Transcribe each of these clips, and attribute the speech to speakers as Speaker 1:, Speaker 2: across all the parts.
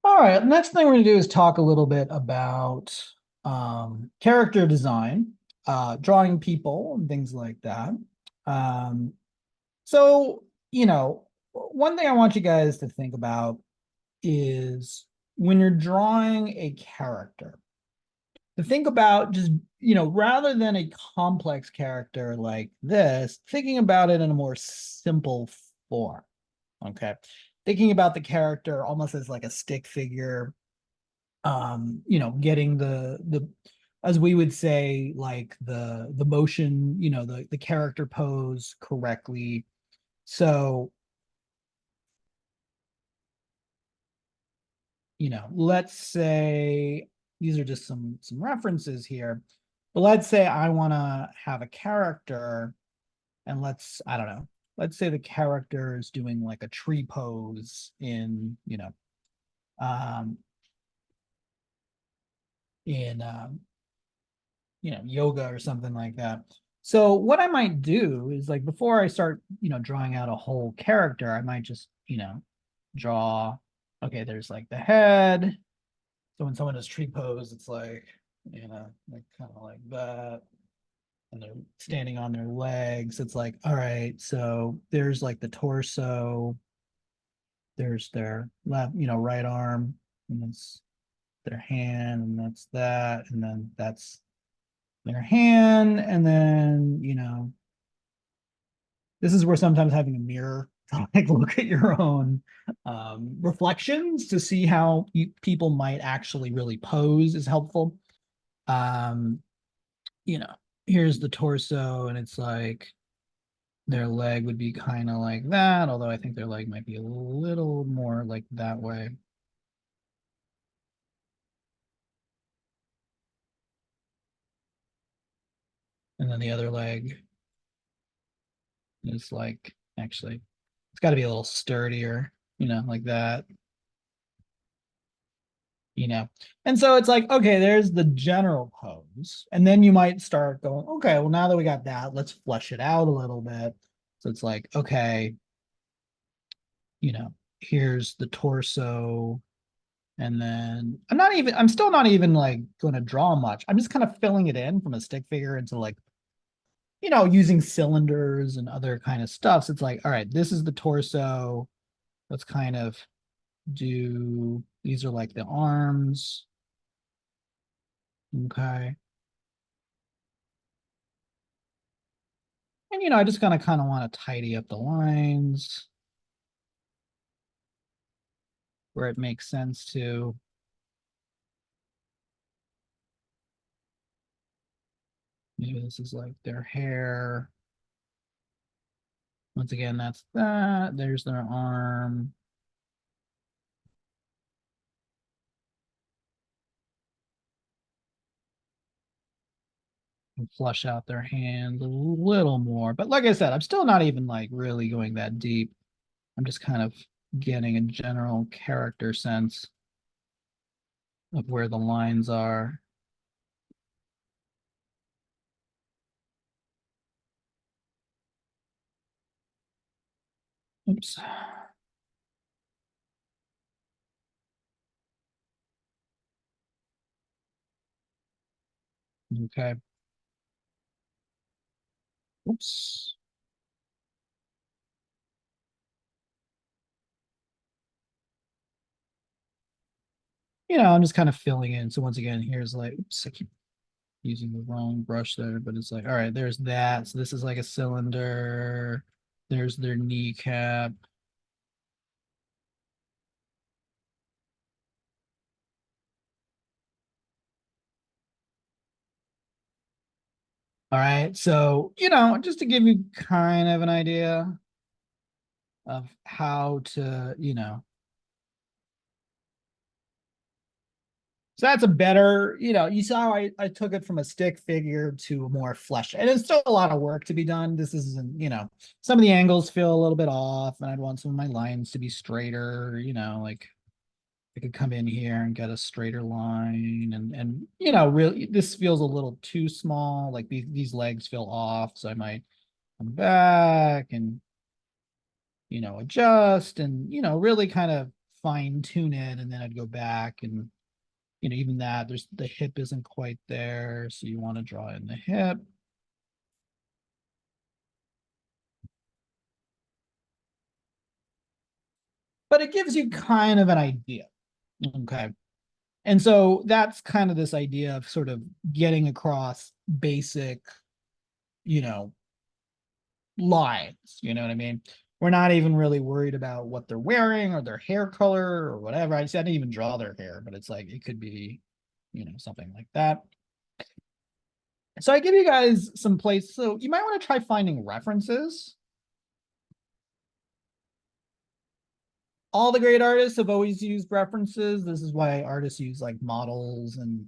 Speaker 1: All right, next thing we're going to do is talk a little bit about character design, drawing people and things like that. Um, so, one thing I want you guys to think about is when you're drawing a character, to think about just, rather than a complex character like this, thinking about it in a more simple form. Okay. Thinking about the character almost as like a stick figure, getting the as we would say, like the motion, the character pose correctly. So, let's say these are just some references here, but let's say I want to have a character, and I don't know, let's say the character is doing like a tree pose um in yoga or something like that. So what I might do is, like, before I start, drawing out a whole character, I might just, draw, okay, there's like the head. So when someone does tree pose, it's like kind of like that. And they're standing on their legs. It's like, all right, so there's like the torso, there's their left, right arm, and that's their hand, and that's that, and then that's their hand, and then this is where sometimes having a mirror to like look at your own reflections to see how people might actually really pose is helpful. um you know Here's the torso, and it's like their leg would be kind of like that, although I think their leg might be a little more like that way. And then the other leg is like, actually, it's got to be a little sturdier, like that. you know and so it's like, okay, there's the general pose, and then you might start going, okay, well, now that we got that, let's flesh it out a little bit. So it's like, okay, you know here's the torso, and then I'm still not even like going to draw much. I'm just kind of filling it in from a stick figure into, like, using cylinders and other kind of stuff. So it's like, all right, this is the torso. Let's kind of do, these are like the arms. Okay. And I just kind of want to tidy up the lines where it makes sense to. Maybe this is like their hair. Once again, that's that. There's their arm. And flush out their hands a little more. But like I said, I'm still not even like really going that deep. I'm just kind of getting a general character sense of where the lines are. Oops. Okay. Oops. I'm just kind of filling in. So once again, here's like, oops, I keep using the wrong brush there, but it's like, all right, there's that. So this is like a cylinder. There's their kneecap. All right. So, just to give you kind of an idea of how to, so that's a better, you saw how I took it from a stick figure to a more flesh. And it's still a lot of work to be done. This isn't, some of the angles feel a little bit off, and I'd want some of my lines to be straighter, like I could come in here and get a straighter line, and really this feels a little too small. Like these legs feel off, so I might come back and adjust and really kind of fine tune it, and then I'd go back and, even that, there's the hip isn't quite there. So you want to draw in the hip. But it gives you kind of an idea. Okay. And so that's kind of this idea of sort of getting across basic, you know, lines. You know what I mean? We're not even really worried about what they're wearing or their hair color or whatever. I didn't even draw their hair, but it's like it could be, something like that. So I give you guys some place. So you might want to try finding references. All the great artists have always used references. This is why artists use like models and,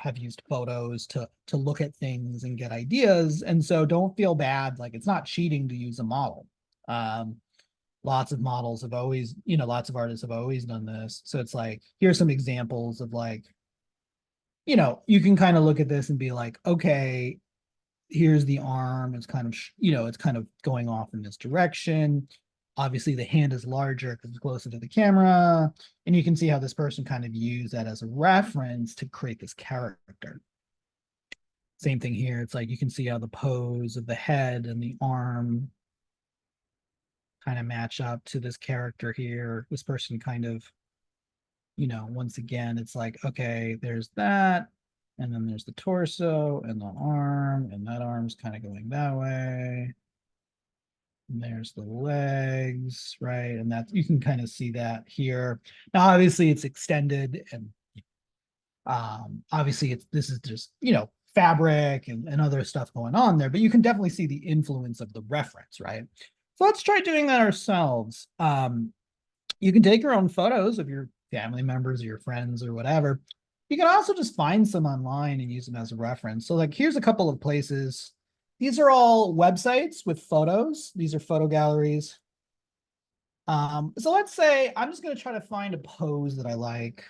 Speaker 1: have used photos to look at things and get ideas. And so don't feel bad. Like it's not cheating to use a model. Lots of models have always, lots of artists have always done this. So it's like, here's some examples of like, you can kind of look at this and be like, okay, here's the arm. It's kind of, it's kind of going off in this direction. Obviously, the hand is larger because it's closer to the camera. And you can see how this person kind of used that as a reference to create this character. Same thing here. It's like you can see how the pose of the head and the arm kind of match up to this character here. This person kind of, once again, it's like, okay, there's that. And then there's the torso and the arm, and that arm's kind of going that way. And there's the legs, right? And that you can kind of see that here. Now, obviously, it's extended, and obviously, this is just fabric and other stuff going on there, but you can definitely see the influence of the reference, right? So let's try doing that ourselves. You can take your own photos of your family members or your friends or whatever. You can also just find some online and use them as a reference. So like, here's a couple of places. These are all websites with photos. These are photo galleries. So let's say I'm just going to try to find a pose that I like.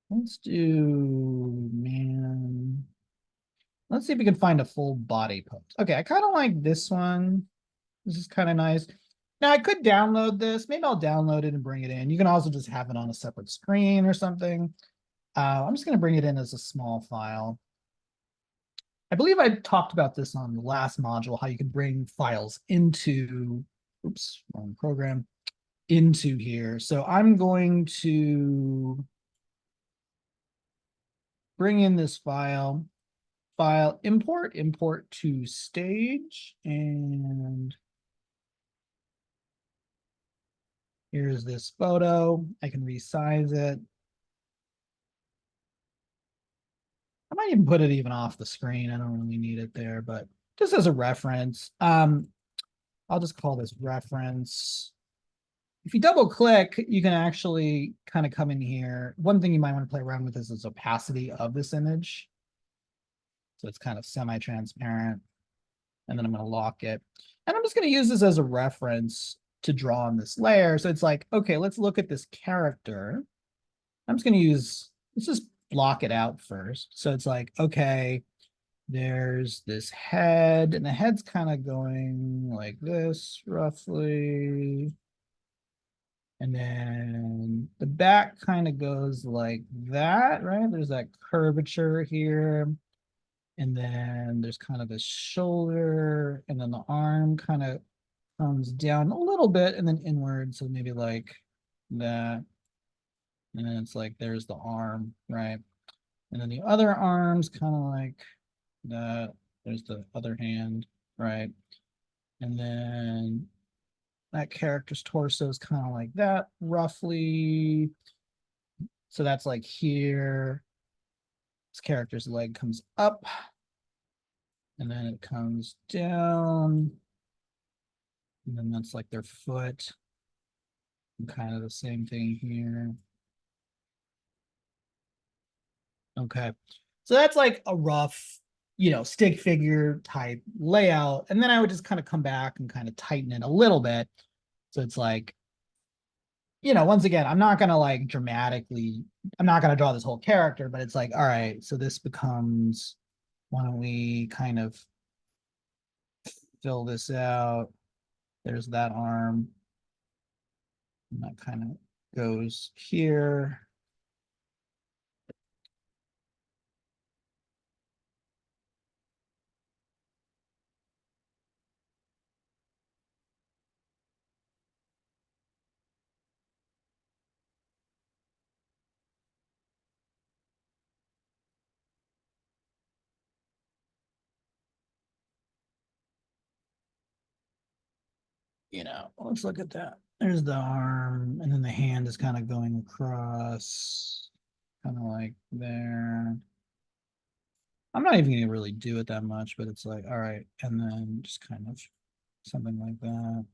Speaker 1: Let's do, man. Let's see if we can find a full body pose. Okay, I kind of like this one. This is kind of nice. Now I could download this. Maybe I'll download it and bring it in. You can also just have it on a separate screen or something. I'm just going to bring it in as a small file. I believe I talked about this on the last module, how you can bring files into, oops, wrong program, into here. So I'm going to bring in this file, import to stage, and here's this photo. I can resize it. I might even put it even off the screen. I don't really need it there, but just as a reference, I'll just call this reference. If you double click, you can actually kind of come in here. One thing you might want to play around with is the opacity of this image. So it's kind of semi-transparent. And then I'm going to lock it. And I'm just going to use this as a reference to draw on this layer. So it's like, okay, let's look at this character. I'm just going to let's just block it out first. So it's like, okay, there's this head, and the head's kind of going like this roughly. And then the back kind of goes like that, right? There's that curvature here. And then there's kind of this shoulder, and then the arm kind of comes down a little bit and then inward. So maybe like that. And then it's like, there's the arm, right? And then the other arm's kind of like that. There's the other hand, right? And then that character's torso is kind of like that, roughly. So that's like here. This character's leg comes up, and then it comes down. And then that's like their foot. And kind of the same thing here. Okay. So that's like a rough, stick figure type layout. And then I would just kind of come back and kind of tighten it a little bit. So it's like, once again, I'm not going to like dramatically, I'm not going to draw this whole character, but it's like, all right, so this becomes, why don't we kind of fill this out? There's that arm. And that kind of goes here. Let's look at that. There's the arm, and then the hand is kind of going across, kind of like there. I'm not even gonna really do it that much, but it's like, all right, and then just kind of something like that.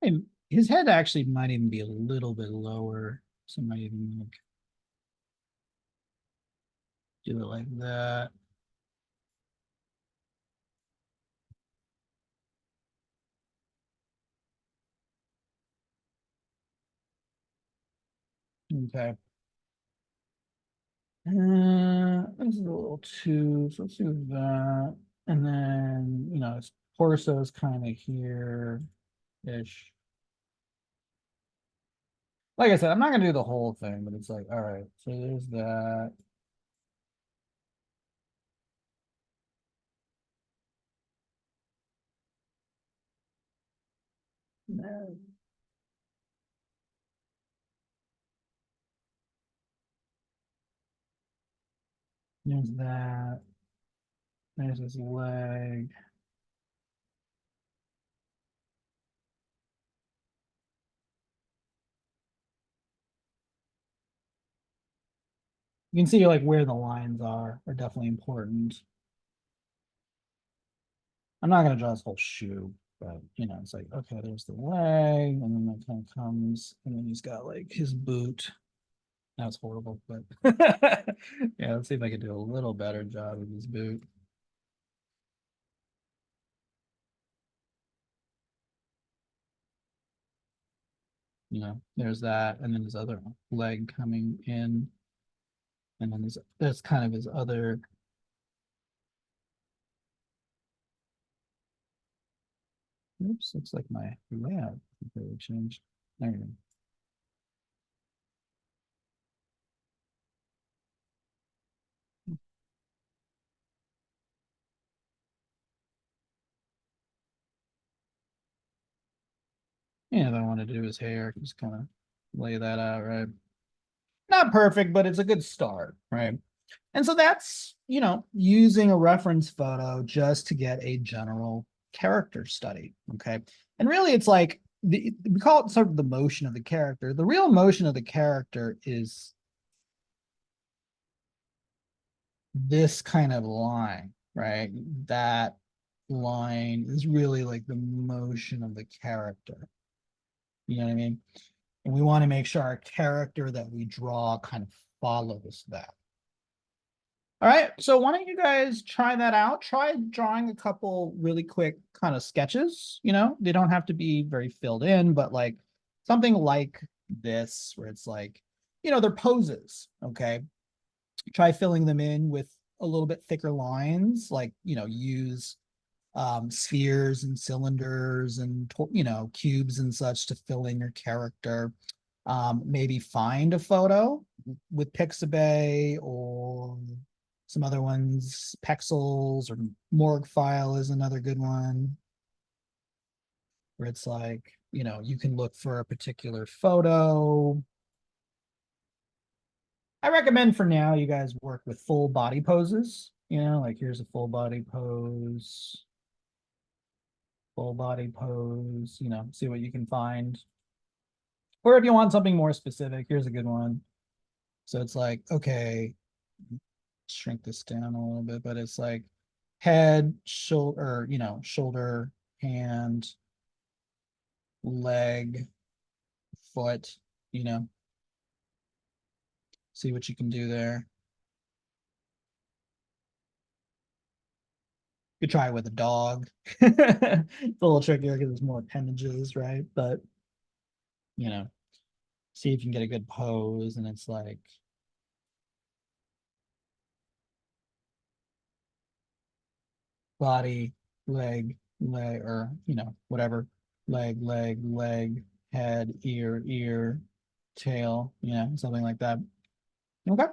Speaker 1: And his head actually might even be a little bit lower. So I might even like do it like that. Okay. This is a little too, so let's do that. And then, his torso is kind of here-ish. Like I said, I'm not gonna do the whole thing, but it's like, all right, so there's that. There's that. There's his leg. You can see like where the lines are definitely important. I'm not gonna draw his whole shoe, but it's like, okay, there's the leg, and then that kind of comes, and then he's got like his boot. That was horrible, but yeah, let's see if I can do a little better job with his boot. There's that, and then his other leg coming in, and then there's kind of his other. Oops, looks like my layout completely changed. There you go. Yeah, if I want to do his hair, just kind of lay that out, right? Not perfect, but it's a good start, right? And so that's, using a reference photo just to get a general character study. Okay. And really, it's like we call it sort of the motion of the character. The real motion of the character is this kind of line, right? That line is really like the motion of the character. You know what I mean? And we want to make sure our character that we draw kind of follows that. All right, so why don't you guys try that out? Try drawing a couple really quick kind of sketches. They don't have to be very filled in, but like something like this, where it's like, they're poses. Okay. Try filling them in with a little bit thicker lines, like, use spheres and cylinders and, cubes and such to fill in your character. Maybe find a photo with Pixabay or some other ones. Pexels or Morguefile is another good one, where it's like, you can look for a particular photo. I recommend for now you guys work with full body poses. Like here's a full body pose, see what you can find. Or if you want something more specific, here's a good one. So it's like, okay, shrink this down a little bit, but it's like head, shoulder, shoulder, hand, leg, foot, you know, see what you can do there. You could try it with a dog. It's a little trickier because there's more appendages, right? But you know, see if you can get a good pose, and it's like body, leg, leg, or whatever, leg, head, ear, tail, something like that. Okay.